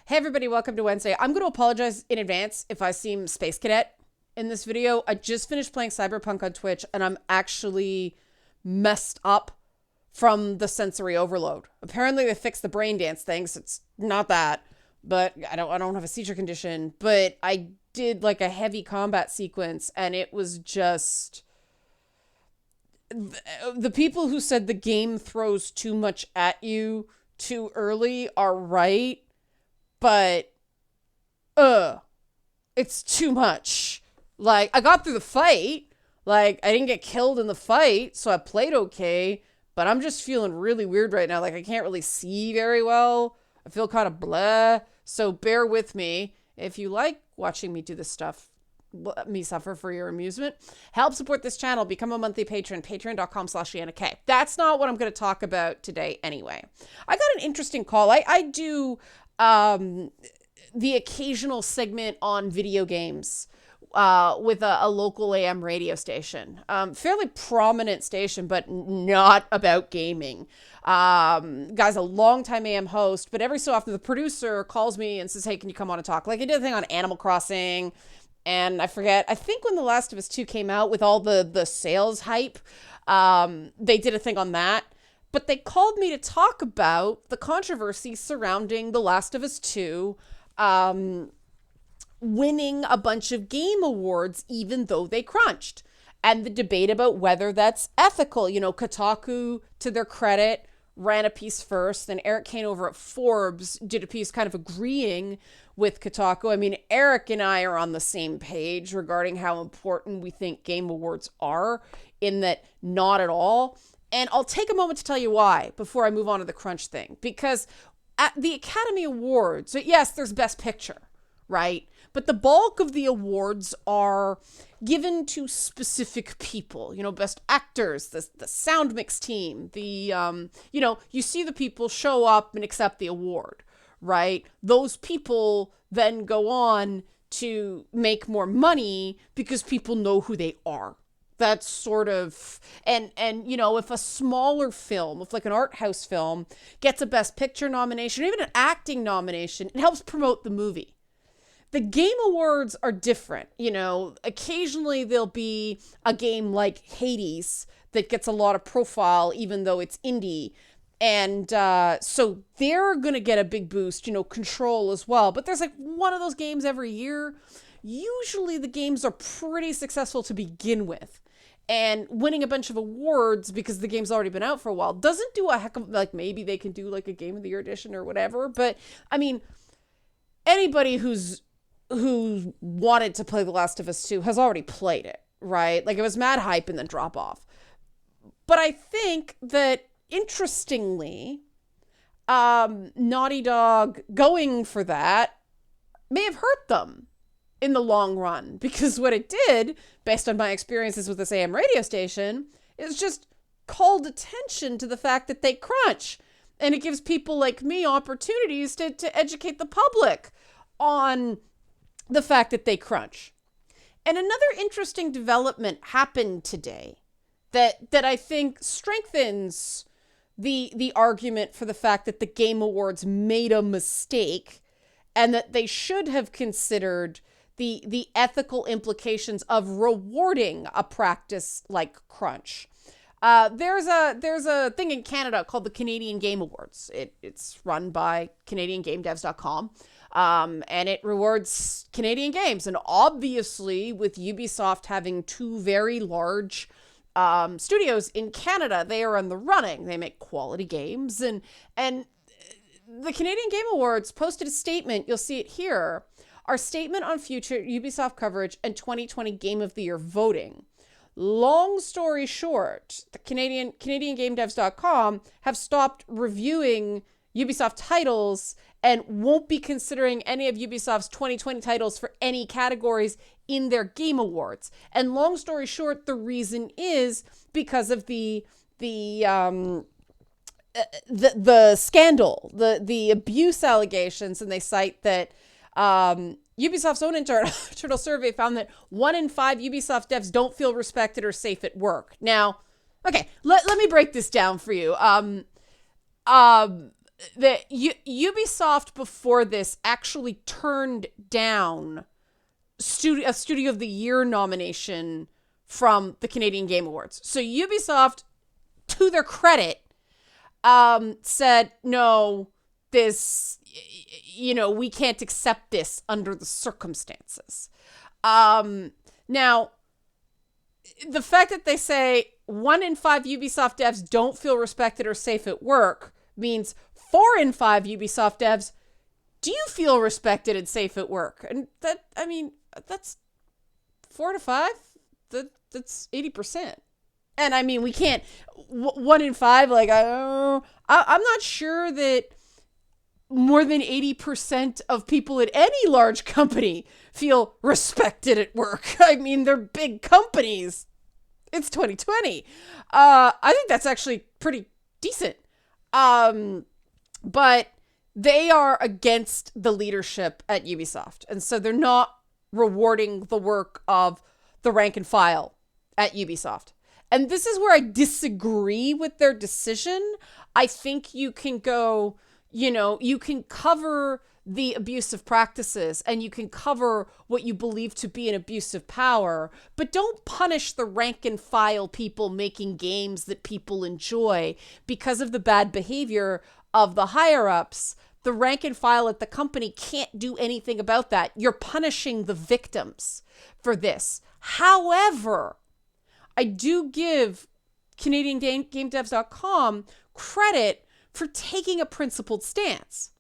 Hey everybody, welcome to Wednesday. I'm going to apologize in advance if I seem Space Cadet in this video. I just finished playing Cyberpunk on Twitch and I'm actually messed up from the sensory overload. Apparently they fixed the brain dance thing, so it's not that, but I don't have a seizure condition, but I did like a heavy combat sequence and it was just the people who said the game throws too much at you too early are right. But, it's too much. Like, I got through the fight. Like, I didn't get killed in the fight, so I played okay. But I'm just feeling really weird right now. Like, I can't really see very well. I feel kind of blah. So bear with me. If you like watching me do this stuff, let me suffer for your amusement. Help support this channel. Become a monthly patron. Patreon.com/ShannahK. That's not what I'm going to talk about today anyway. I got an interesting call. I do the occasional segment on video games with a local AM radio station. Fairly prominent station, but not about gaming. Guy's a longtime AM host, but every so often the producer calls me and says, hey, can you come on and talk? Like I did a thing on Animal Crossing, and I think when The Last of Us 2 came out with all the sales hype, they did a thing on that. But they called me to talk about the controversy surrounding The Last of Us 2 winning a bunch of game awards even though they crunched. And the debate about whether that's ethical. You know, Kotaku, to their credit, ran a piece first. Then Eric Kane over at Forbes did a piece kind of agreeing with Kotaku. I mean, Eric and I are on the same page regarding how important we think game awards are, in that not at all. And I'll take a moment to tell you why before I move on to the crunch thing. Because at the Academy Awards, yes, there's Best Picture, right? But the bulk of the awards are given to specific people. You know, Best Actors, the sound mix team, you see the people show up and accept the award, right? Those people then go on to make more money because people know who they are. That's sort of, and if a smaller film, if like an art house film gets a Best Picture nomination, or even an acting nomination, it helps promote the movie. The Game Awards are different. Occasionally there'll be a game like Hades that gets a lot of profile, even though it's indie. And so they're going to get a big boost, Control as well. But there's like one of those games every year. Usually the games are pretty successful to begin with. And winning a bunch of awards because the game's already been out for a while doesn't do a heck of, like, maybe they can do like a Game of the Year edition or whatever. But I mean, anybody who wanted to play The Last of Us 2 has already played it, right? Like, it was mad hype and then drop off. But I think that, interestingly, Naughty Dog going for that may have hurt them in the long run, because what it did, based on my experiences with this AM radio station, is just called attention to the fact that they crunch. And it gives people like me opportunities to educate the public on the fact that they crunch. And another interesting development happened today that I think strengthens the argument for the fact that the Game Awards made a mistake and that they should have considered the ethical implications of rewarding a practice like crunch. There's a thing in Canada called the Canadian Game Awards. It's run by CanadianGameDevs.com. And it rewards Canadian games. And obviously, with Ubisoft having two very large studios in Canada, they are in the running. They make quality games. And the Canadian Game Awards posted a statement. You'll see it here. Our statement on future Ubisoft coverage and 2020 Game of the Year voting. Long story short, the CanadianGameDevs.com have stopped reviewing Ubisoft titles and won't be considering any of Ubisoft's 2020 titles for any categories in their Game Awards. And long story short, the reason is because of the scandal, the abuse allegations, and they cite that Ubisoft's own internal survey found that 1 in 5 Ubisoft devs don't feel respected or safe at work. Now, okay, let me break this down for you. Ubisoft before this actually turned down a Studio of the Year nomination from the Canadian Game Awards. So Ubisoft, to their credit, said, no, this, we can't accept this under the circumstances. Now, the fact that they say 1 in 5 Ubisoft devs don't feel respected or safe at work means 4 in 5 Ubisoft devs do feel respected and safe at work. And that's 4 to 5. That's 80%. And we can't 1 in 5. Like, I'm not sure that more than 80% of people at any large company feel respected at work. They're big companies. It's 2020. I think that's actually pretty decent. But they are against the leadership at Ubisoft. And so they're not rewarding the work of the rank and file at Ubisoft. And this is where I disagree with their decision. I think you can go, you can cover the abusive practices and you can cover what you believe to be an abuse of power, but don't punish the rank and file people making games that people enjoy because of the bad behavior of the higher ups. The rank and file at the company can't do anything about that. You're punishing the victims for this. However, I do give CanadianGameDevs.com credit for taking a principled stance.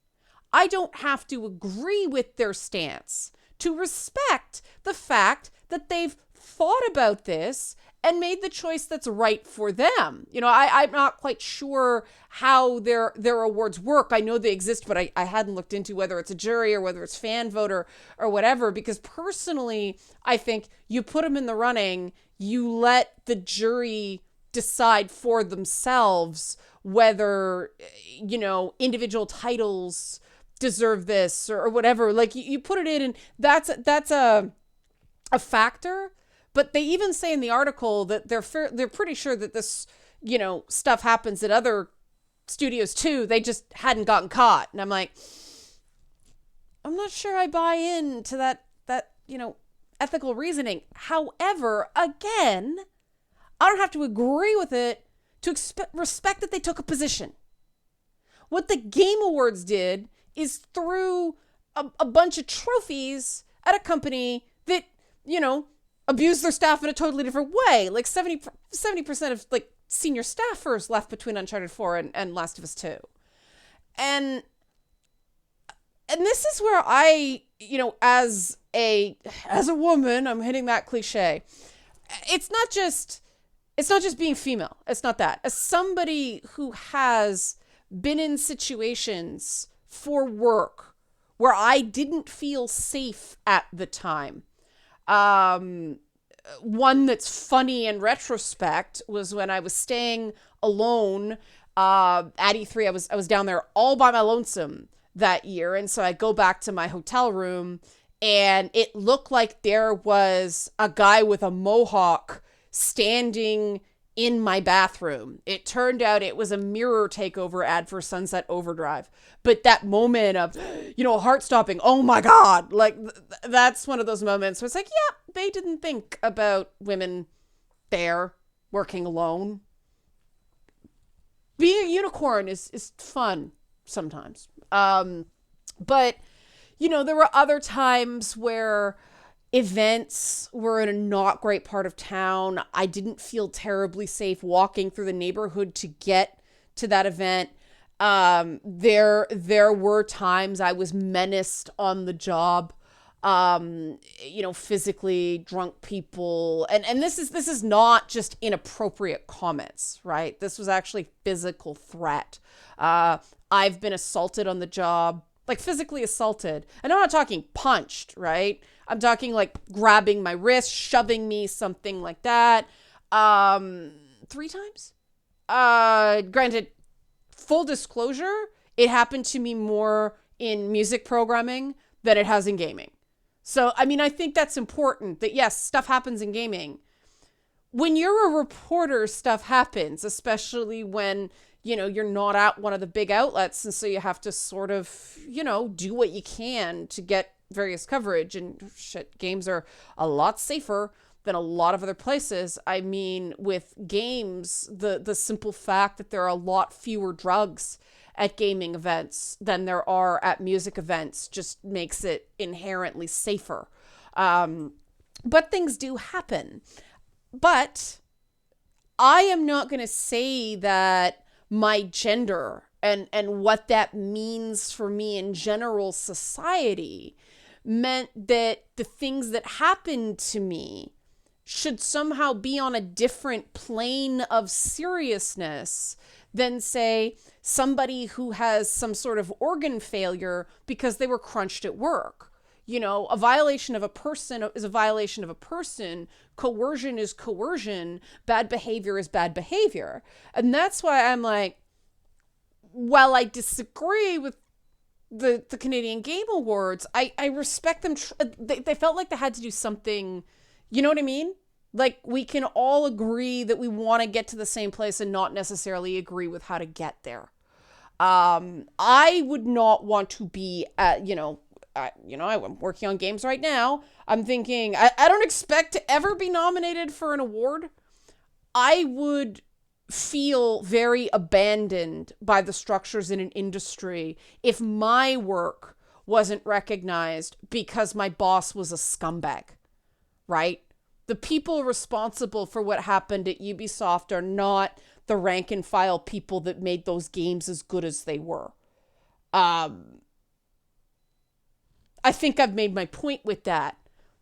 I don't have to agree with their stance to respect the fact that they've thought about this and made the choice that's right for them. I'm not quite sure how their awards work. I know they exist, but I hadn't looked into whether it's a jury or whether it's fan vote or whatever, because personally, I think you put them in the running, you let the jury decide for themselves whether, individual titles deserve this or whatever. Like you put it in, and that's a factor. But they even say in the article that they're pretty sure that this, stuff happens at other studios too. They just hadn't gotten caught. And I'm like, I'm not sure I buy into that ethical reasoning. However, again, I don't have to agree with it to respect that they took a position. What the Game Awards did is threw a bunch of trophies at a company that, abused their staff in a totally different way. Like 70% of senior staffers left between Uncharted 4 and Last of Us 2. And this is where I, as a woman, I'm hitting that cliche. It's not just being female. It's not that. As somebody who has been in situations for work where I didn't feel safe at the time. One that's funny in retrospect was when I was staying alone at E3. I was down there all by my lonesome that year. And so I go back to my hotel room and it looked like there was a guy with a mohawk standing in my bathroom. It turned out it was a Mirror Takeover ad for Sunset Overdrive. But that moment of, heart stopping, oh my God, that's one of those moments where it's like, yeah, they didn't think about women there working alone. Being a unicorn is fun sometimes. But, there were other times where events were in a not great part of town. I didn't feel terribly safe walking through the neighborhood to get to that event. There were times I was menaced on the job, physically, drunk people. And this is not just inappropriate comments, right? This was actually physical threat. I've been assaulted on the job, physically assaulted. And I'm not talking punched, right? I'm talking grabbing my wrist, shoving me, something like that. 3 times. Granted, full disclosure, it happened to me more in music programming than it has in gaming. So, I think that's important that yes, stuff happens in gaming. When you're a reporter, stuff happens, especially when, you're not at one of the big outlets. And so you have to sort of, do what you can to get various coverage. And shit, games are a lot safer than a lot of other places. I mean, with games, the simple fact that there are a lot fewer drugs at gaming events than there are at music events just makes it inherently safer. But things do happen. But I am not going to say that my gender and what that means for me in general society meant that the things that happened to me should somehow be on a different plane of seriousness than, say, somebody who has some sort of organ failure because they were crunched at work. A violation of a person is a violation of a person. Coercion is coercion. Bad behavior is bad behavior. And that's why I'm like, while I disagree with the Canadian Game Awards, I respect them. They felt like they had to do something, you know what I mean? Like, we can all agree that we want to get to the same place and not necessarily agree with how to get there. I would not want to be at, I'm working on games right now. I'm thinking, I don't expect to ever be nominated for an award. I would feel very abandoned by the structures in an industry if my work wasn't recognized because my boss was a scumbag, right? The people responsible for what happened at Ubisoft are not the rank and file people that made those games as good as they were. I think I've made my point with that.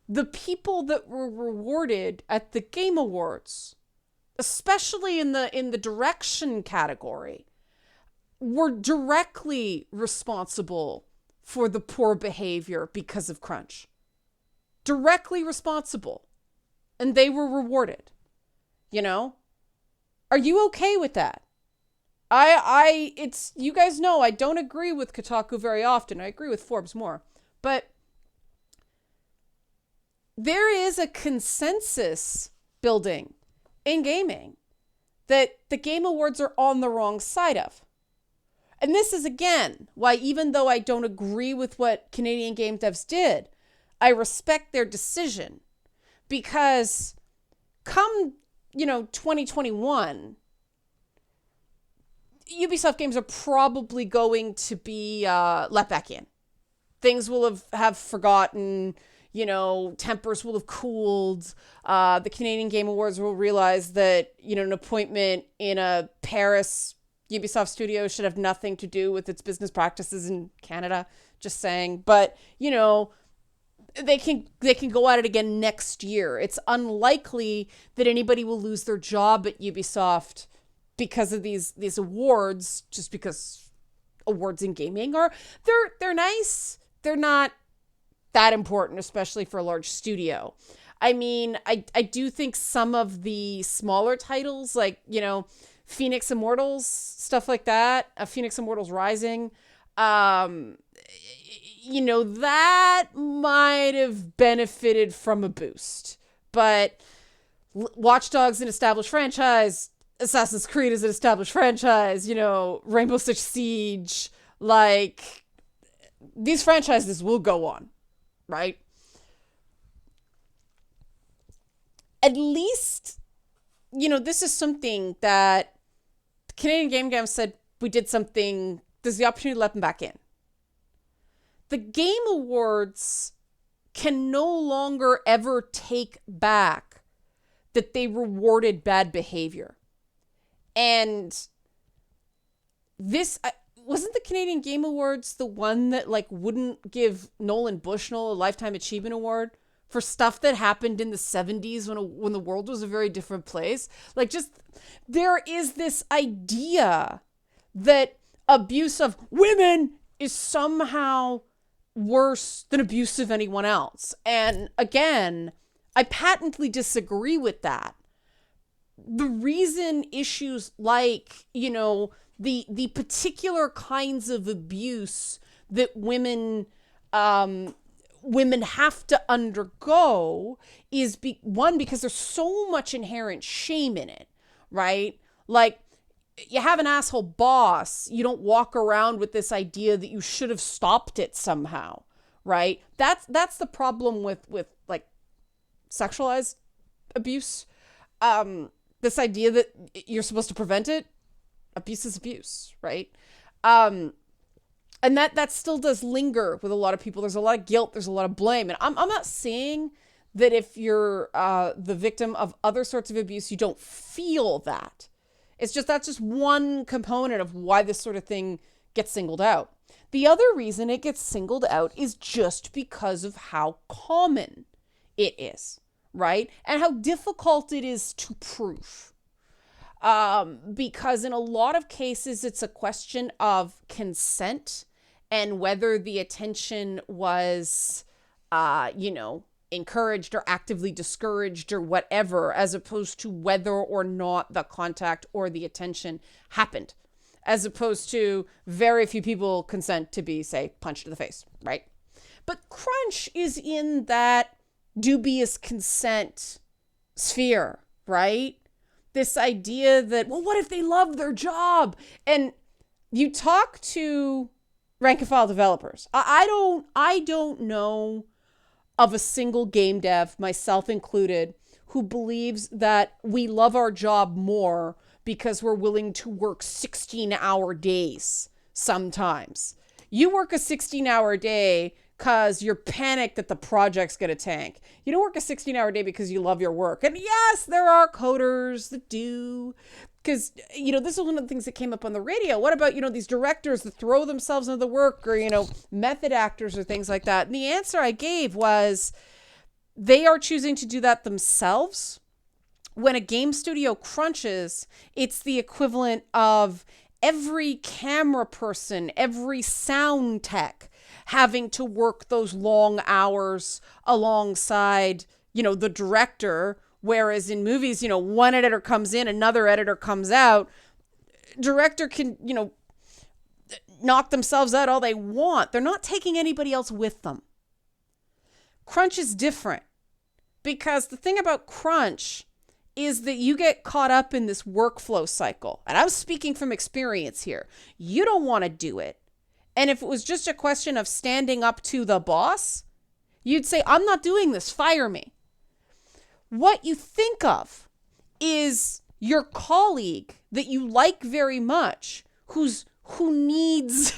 The people that were rewarded at the Game Awards, especially in the direction category, were directly responsible for the poor behavior because of crunch. Directly responsible. And they were rewarded. Are you okay with that? It's, you guys know I don't agree with Kotaku very often. I agree with Forbes more. But there is a consensus building in gaming that the Game Awards are on the wrong side of. And this is, again, why even though I don't agree with what Canadian game devs did, I respect their decision. Because come, 2021, Ubisoft games are probably going to be let back in. Things will have forgotten, tempers will have cooled. The Canadian Game Awards will realize that, an appointment in a Paris Ubisoft studio should have nothing to do with its business practices in Canada. Just saying. But, they can go at it again next year. It's unlikely that anybody will lose their job at Ubisoft because of these awards, just because awards in gaming are they're nice. They're not that important, especially for a large studio. I mean, I do think some of the smaller titles, like, Phoenix Immortals, stuff like that, Phoenix Immortals Rising, that might have benefited from a boost. But Watch Dogs, an established franchise, Assassin's Creed is an established franchise, Rainbow Six Siege, like, these franchises will go on, right? At least, this is something that the Canadian Game Jam said, we did something, there's the opportunity to let them back in. The Game Awards can no longer ever take back that they rewarded bad behavior. And this, wasn't the Canadian Game Awards the one that, wouldn't give Nolan Bushnell a Lifetime Achievement Award for stuff that happened in the 70s when the world was a very different place? There is this idea that abuse of women is somehow worse than abuse of anyone else. And again, I patently disagree with that. The reason issues like, the particular kinds of abuse that women have to undergo is because there's so much inherent shame in it, right? Like, you have an asshole boss, you don't walk around with this idea that you should have stopped it somehow, right? That's the problem with like sexualized abuse. This idea that you're supposed to prevent it. Abuse is abuse, right? Um, and that still does linger with a lot of people. There's a lot of guilt. There's a lot of blame. And I'm not saying that if you're the victim of other sorts of abuse, you don't feel that. It's just that's just one component of why this sort of thing gets singled out. The other reason it gets singled out is just because of how common it is, right? And how difficult it is to prove. Because in a lot of cases, it's a question of consent and whether the attention was, encouraged or actively discouraged or whatever, as opposed to whether or not the contact or the attention happened, as opposed to very few people consent to be, say, punched in the face, right? But crunch is in that dubious consent sphere, right? This idea that, well, what if they love their job? And you talk to rank and file developers. I don't know of a single game dev, myself included, who believes that we love our job more because we're willing to work 16-hour days sometimes. You work a 16-hour day because you're panicked that the project's going to tank. You don't work a 16-hour day because you love your work. And yes, there are coders that do. Because, this is one of the things that came up on the radio. What about, these directors that throw themselves into the work, or, method actors or things like that? And the answer I gave was they are choosing to do that themselves. When a game studio crunches, it's the equivalent of every camera person, every sound tech having to work those long hours alongside, the director. Whereas in movies, one editor comes in, another editor comes out. Director can, knock themselves out all they want. They're not taking anybody else with them. Crunch is different because the thing about crunch is that you get caught up in this workflow cycle. And I'm speaking from experience here. You don't want to do it. And if it was just a question of standing up to the boss, you'd say, I'm not doing this, fire me. What you think of is your colleague that you like very much, who needs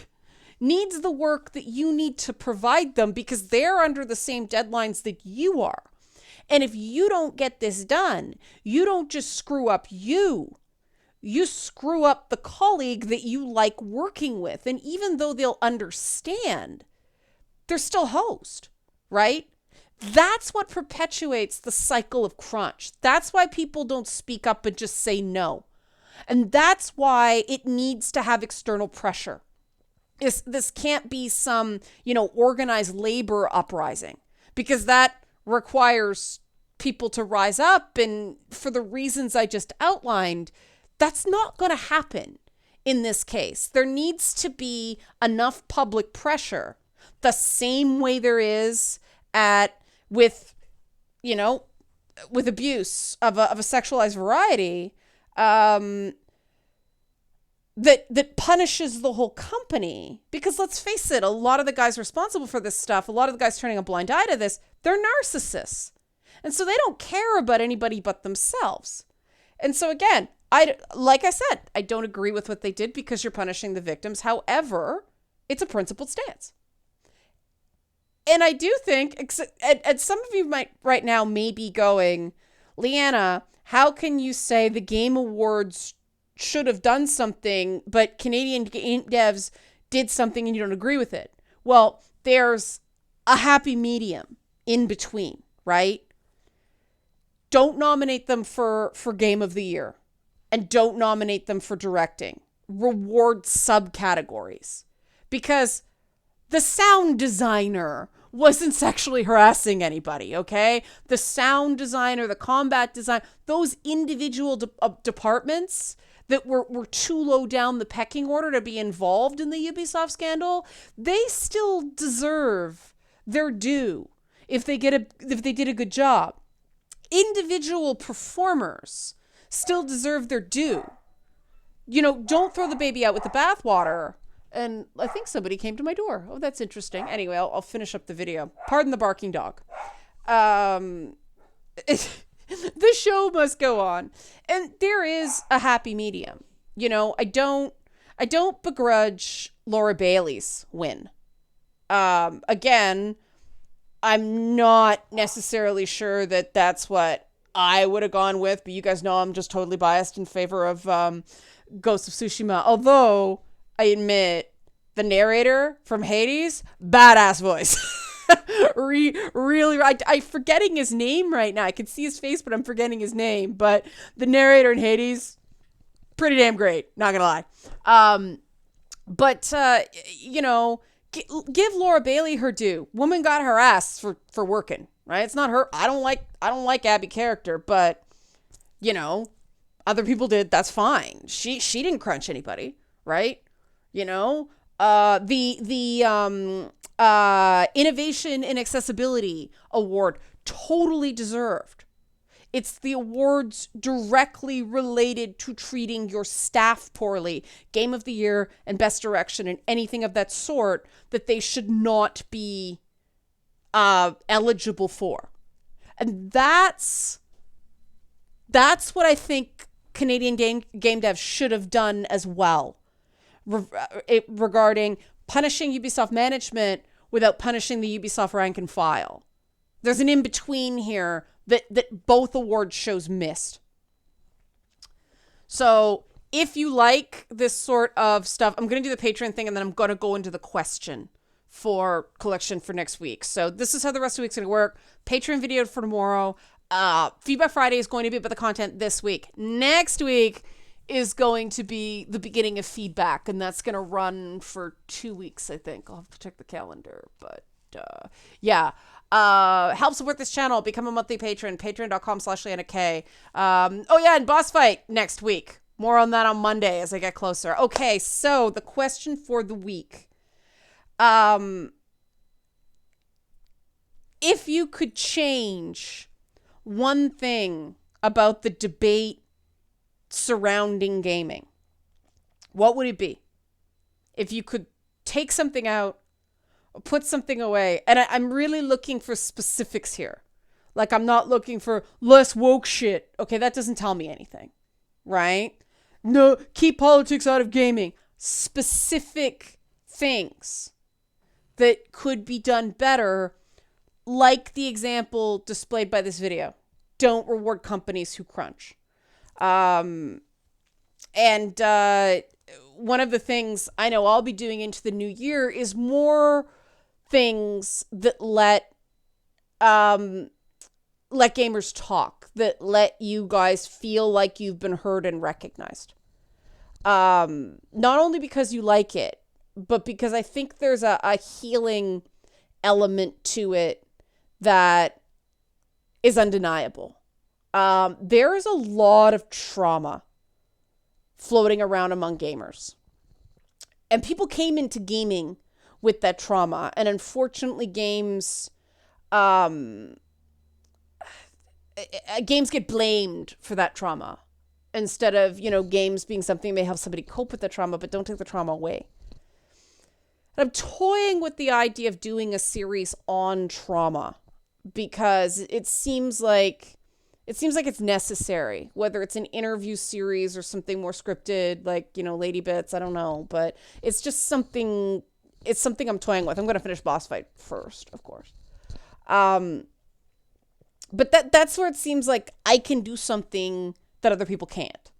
the work that you need to provide them because they're under the same deadlines that you are. And if you don't get this done, you don't just screw up you screw up the colleague that you like working with. And even though they'll understand, they're still hosed, right? That's what perpetuates the cycle of crunch. That's why people don't speak up and just say no. And that's why it needs to have external pressure. This can't be some, organized labor uprising, because that requires people to rise up. And for the reasons I just outlined, that's not going to happen in this case. There needs to be enough public pressure, the same way there is with abuse of a sexualized variety, that punishes the whole company. Because let's face it, a lot of the guys responsible for this stuff, a lot of the guys turning a blind eye to this, they're narcissists. And so they don't care about anybody but themselves. And so again, like I said, I don't agree with what they did because you're punishing the victims. However, it's a principled stance. And I do think, and some of you might right now may be going, Leanna, how can you say the Game Awards should have done something, but Canadian game devs did something and you don't agree with it? Well, there's a happy medium in between, right? Don't nominate them for Game of the Year, and don't nominate them for directing. Reward subcategories. Because the sound designer wasn't sexually harassing anybody, okay? The sound designer, the combat design, those individual departments that were too low down the pecking order to be involved in the Ubisoft scandal, they still deserve their due if they did a good job. Individual performers still deserve their due. don't throw the baby out with the bathwater. And I think somebody came to my door. Oh, that's interesting. Anyway, I'll finish up the video. Pardon the barking dog. The show must go on. And there is a happy medium. I don't begrudge Laura Bailey's win. Again, I'm not necessarily sure that that's what I would have gone with, but you guys know I'm just totally biased in favor of Ghost of Tsushima. Although, I admit, the narrator from Hades, badass voice. Really, I'm forgetting his name right now. I can see his face, but I'm forgetting his name. But the narrator in Hades, pretty damn great. Not gonna lie. Give Laura Bailey her due. Woman got her ass for working. Right? It's not her. I don't like Abby character, but other people did. That's fine. She didn't crunch anybody, right? The Innovation in Accessibility Award, totally deserved. It's the awards directly related to treating your staff poorly. Game of the Year and Best Direction and anything of that sort that they should not be eligible for. And that's what I think Canadian game devs should have done as well, regarding punishing Ubisoft management without punishing the Ubisoft rank and file. There's an in-between here that both award shows missed. So if you like this sort of stuff, I'm going to do the Patreon thing and then I'm going to go into the question for collection for next week. So this is how the rest of the week's going to work. Patreon video for tomorrow. Feedback Friday is going to be about the content this week. Next week is going to be the beginning of feedback, and that's going to run for 2 weeks, I think. I'll have to check the calendar, but yeah. Help support this channel. Become a monthly patron. Patreon.com/LeannaK. And boss fight next week. More on that on Monday as I get closer. Okay, so the question for the week. If you could change one thing about the debate surrounding gaming, what would it be? If you could take something out, put something away. And I'm really looking for specifics here. Like, I'm not looking for less woke shit. Okay, that doesn't tell me anything, right? No, keep politics out of gaming. Specific things that could be done better, like the example displayed by this video. Don't reward companies who crunch. One of the things I know I'll be doing into the new year is more things that let gamers talk, that let you guys feel like you've been heard and recognized. Not only because you like it, but because I think there's a healing element to it that is undeniable. There is a lot of trauma floating around among gamers. And people came into gaming with that trauma. And unfortunately, games get blamed for that trauma. Instead of, games being something that may help somebody cope with the trauma, but don't take the trauma away. And I'm toying with the idea of doing a series on trauma because it seems like it's necessary, whether it's an interview series or something more scripted, like, Lady Bits, I don't know, but it's just something I'm toying with. I'm going to finish Boss Fight first, of course. But that's where it seems like I can do something that other people can't.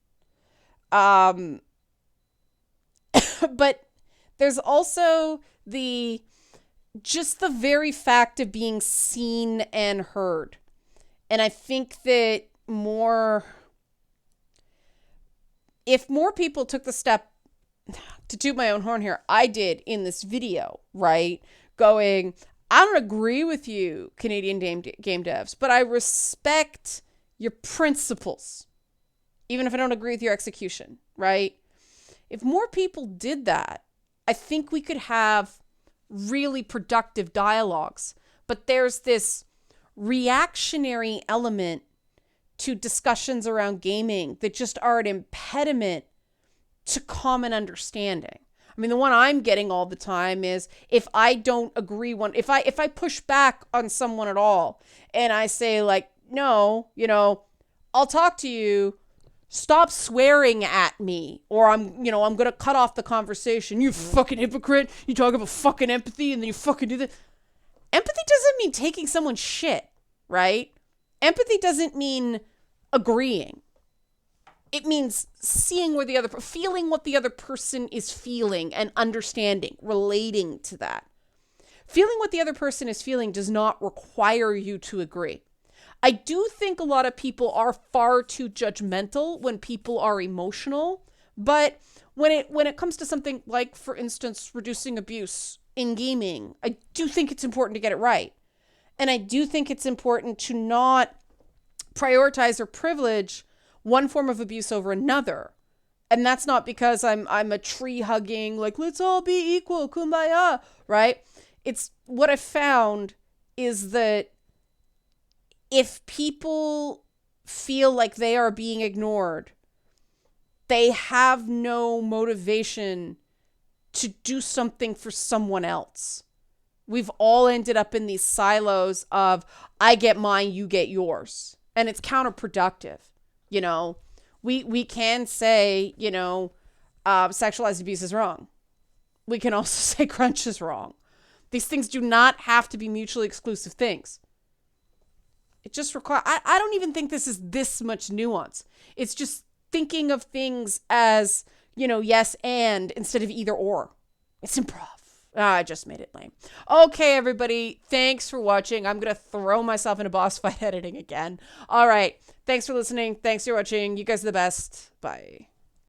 But there's also the very fact of being seen and heard. And I think that if more people took the step, to toot my own horn here, I did in this video, right? Going, I don't agree with you, Canadian game devs, but I respect your principles, even if I don't agree with your execution, right? If more people did that, I think we could have really productive dialogues. But there's this reactionary element to discussions around gaming that just are an impediment to common understanding. I mean, the one I'm getting all the time is if I don't agree if I push back on someone at all and I say like, no, I'll talk to you, stop swearing at me, or I'm going to cut off the conversation. You fucking hypocrite. You talk about fucking empathy and then you fucking do this. Empathy doesn't mean taking someone's shit, right? Empathy doesn't mean agreeing. It means seeing feeling what the other person is feeling and understanding, relating to that. Feeling what the other person is feeling does not require you to agree. I do think a lot of people are far too judgmental when people are emotional, but when it comes to something like, for instance, reducing abuse in gaming, I do think it's important to get it right. And I do think it's important to not prioritize or privilege one form of abuse over another. And that's not because I'm a tree hugging, like, let's all be equal, kumbaya, right? It's what I found is that if people feel like they are being ignored, they have no motivation to do something for someone else. We've all ended up in these silos of, I get mine, you get yours. And it's counterproductive. We can say, sexualized abuse is wrong. We can also say crunch is wrong. These things do not have to be mutually exclusive things. It just requires, I don't even think this is this much nuance. It's just thinking of things as, yes and instead of either or. It's improv. I just made it lame. Okay, everybody. Thanks for watching. I'm going to throw myself into boss fight editing again. All right. Thanks for listening. Thanks for watching. You guys are the best. Bye.